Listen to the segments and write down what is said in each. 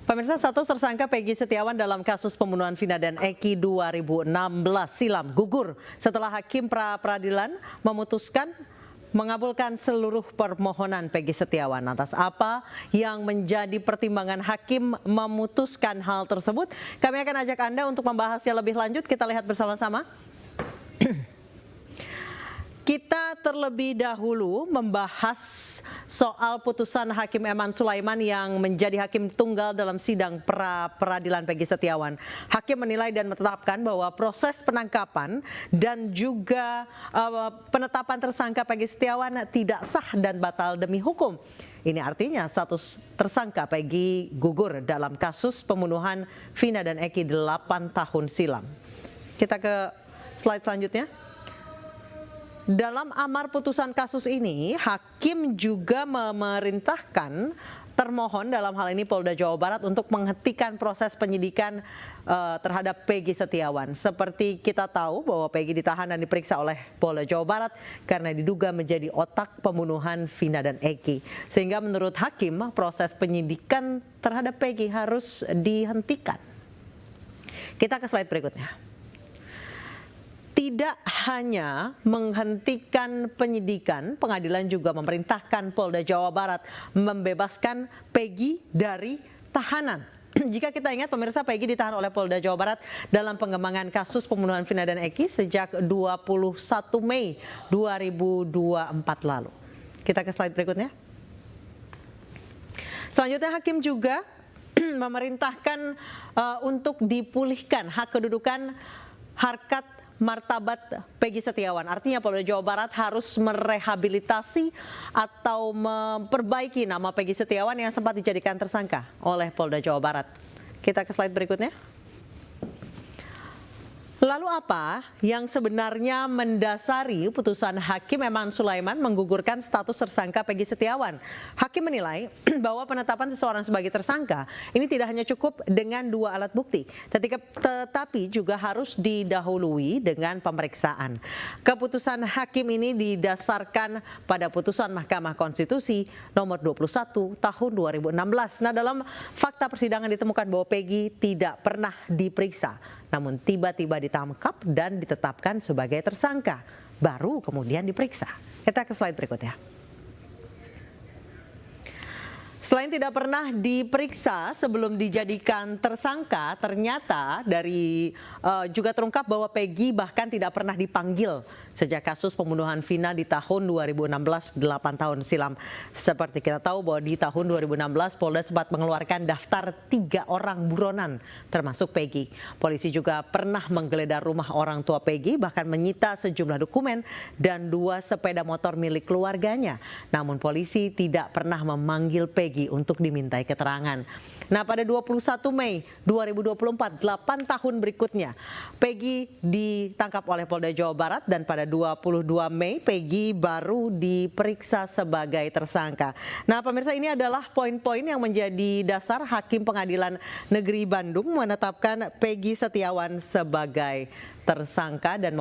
Pemirsa, status tersangka Peggy Setiawan dalam kasus pembunuhan Vina dan Eki 2016 silam gugur setelah Hakim pra-peradilan memutuskan mengabulkan seluruh permohonan Peggy Setiawan. Atas apa yang menjadi pertimbangan Hakim memutuskan hal tersebut? Kami akan ajak Anda untuk membahasnya lebih lanjut. Kita lihat bersama-sama. Kita terlebih dahulu membahas soal putusan Hakim Eman Sulaiman yang menjadi hakim tunggal dalam sidang pra-peradilan Peggy Setiawan. Hakim menilai dan menetapkan bahwa proses penangkapan dan juga penetapan tersangka Peggy Setiawan tidak sah dan batal demi hukum. Ini artinya status tersangka Peggy gugur dalam kasus pembunuhan Vina dan Eki 8 tahun silam. Kita ke slide selanjutnya. Dalam amar putusan kasus ini, Hakim juga memerintahkan termohon dalam hal ini Polda Jawa Barat untuk menghentikan proses penyidikan terhadap Peggy Setiawan. Seperti kita tahu bahwa Peggy ditahan dan diperiksa oleh Polda Jawa Barat karena diduga menjadi otak pembunuhan Vina dan Eki. Sehingga menurut Hakim, proses penyidikan terhadap Peggy harus dihentikan. Kita ke slide berikutnya. Tidak hanya menghentikan penyidikan, pengadilan juga memerintahkan Polda Jawa Barat membebaskan Peggy dari tahanan. Jika kita ingat, pemirsa, Peggy ditahan oleh Polda Jawa Barat dalam pengembangan kasus pembunuhan Vina dan Eki sejak 21 Mei 2024 lalu. Kita ke slide berikutnya. Selanjutnya, Hakim juga memerintahkan untuk dipulihkan hak kedudukan harkat martabat Peggy Setiawan. Artinya Polda Jawa Barat harus merehabilitasi atau memperbaiki nama Peggy Setiawan yang sempat dijadikan tersangka oleh Polda Jawa Barat. Kita ke slide berikutnya. Lalu apa yang sebenarnya mendasari putusan Hakim Eman Sulaiman menggugurkan status tersangka Peggy Setiawan? Hakim menilai bahwa penetapan seseorang sebagai tersangka ini tidak hanya cukup dengan 2 alat bukti, tetapi juga harus didahului dengan pemeriksaan. Keputusan Hakim ini didasarkan pada putusan Mahkamah Konstitusi nomor 21 tahun 2016. Nah, dalam fakta persidangan ditemukan bahwa Peggy tidak pernah diperiksa, namun tiba-tiba ditangkap dan ditetapkan sebagai tersangka, baru kemudian diperiksa. Kita ke slide berikutnya. Selain tidak pernah diperiksa sebelum dijadikan tersangka, ternyata juga terungkap bahwa Peggy bahkan tidak pernah dipanggil sejak kasus pembunuhan Vina di tahun 2016, 8 tahun silam. Seperti kita tahu bahwa di tahun 2016 Polda sempat mengeluarkan daftar 3 orang buronan termasuk Peggy. Polisi juga pernah menggeledah rumah orang tua Peggy, bahkan menyita sejumlah dokumen dan 2 sepeda motor milik keluarganya. Namun polisi tidak pernah memanggil Peggy untuk dimintai keterangan. Nah, pada 21 Mei 2024, 8 tahun berikutnya, Peggy ditangkap oleh Polda Jawa Barat dan pada 22 Mei Peggy baru diperiksa sebagai tersangka. Nah, pemirsa, ini adalah poin-poin yang menjadi dasar Hakim Pengadilan Negeri Bandung menetapkan Peggy Setiawan sebagai tersangka dan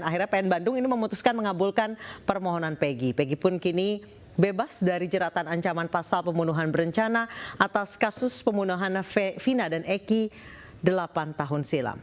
akhirnya PN Bandung ini memutuskan mengabulkan permohonan Peggy. Peggy pun kini bebas dari jeratan ancaman pasal pembunuhan berencana atas kasus pembunuhan Vina dan Eki 8 tahun silam.